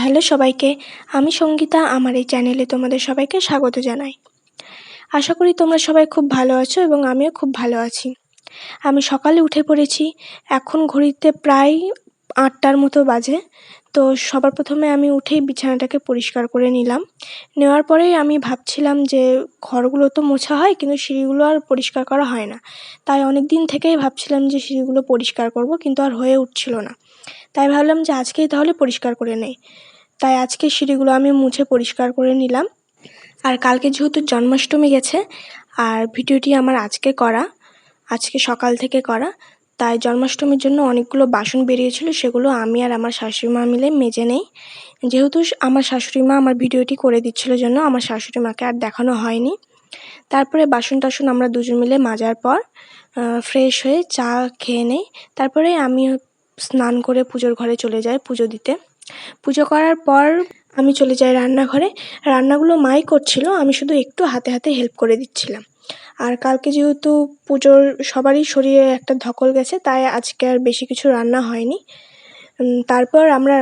Hello সবাইকে, আমি সঙ্গীতা। আমার এই চ্যানেলে তোমাদের সবাইকে স্বাগত জানাই। আশা করি তোমরা সবাই খুব ভালো আছো এবং আমিও খুব ভালো আছি। আমি সকালে উঠে পড়েছি, এখন ঘড়িতে প্রায় ৮টার মতো বাজে। তো সবার প্রথমে আমি উঠেই বিছানাটাকে পরিষ্কার করে নিলাম। নেওয়ার পরেই আমি ভাবছিলাম যে ঘরগুলো তো মোছা হয় কিন্তু সিঁড়িগুলো আর পরিষ্কার করা হয় না। তাই অনেক দিন থেকেই ভাবছিলাম যে সিঁড়িগুলো পরিষ্কার করব, কিন্তু আর হয়ে উঠছিল না। তাই ভাবলাম যে আজকেই তাহলে পরিষ্কার করে নেই। তাই আজকে সিঁড়িগুলো আমি মুছে পরিষ্কার করে নিলাম। আর কালকে যেহেতু জন্মাষ্টমী গেছে আর ভিডিওটি আমার আজকে সকাল থেকে করা, তাই জন্মাষ্টমীর জন্য অনেকগুলো বাসন বেরিয়েছিল, সেগুলো আমি আর আমার শাশুড়ি মা মিলে মেজে নেই। যেহেতু আমার শাশুড়ি মা আমার ভিডিওটি করে দিচ্ছিল জন্য আমার শাশুড়ি মাকে আর দেখানো হয়নি। তারপরে বাসন টাসন আমরা দুজন মিলে মাজার পর ফ্রেশ হয়ে চা খেয়ে নেই। তারপরে আমি স্নান করে পুজোর ঘরে চলে যাই পুজো দিতে। পুজো করার পর আমি চলে যাই রান্নাঘরে। রান্নাগুলো মাই করছিল, আমি শুধু একটু হাতে হাতে হেল্প করে দিচ্ছিলাম। আর কালকে যেহেতু পুজোর সবারই শরীরে একটা ধকল গেছে, তাই আজকে আর বেশি কিছু রান্না হয়নি। তারপর আমরা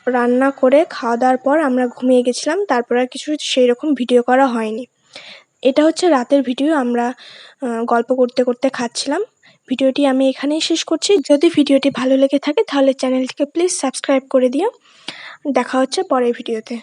রান্না করে খাওয়া দাওয়ার পর আমরা ঘুমিয়ে গেছিলাম। তারপর আর কিছু সেই রকম ভিডিও করা হয়নি। এটা হচ্ছে রাতের ভিডিও, আমরা গল্প করতে করতে খাচ্ছিলাম। ভিডিওটি আমি এখানেই শেষ করছি। যদি ভিডিওটি ভালো লেগে থাকে তাহলে চ্যানেলটিকে প্লিজ সাবস্ক্রাইব করে দিও। দেখা হচ্ছে পরের ভিডিওতে।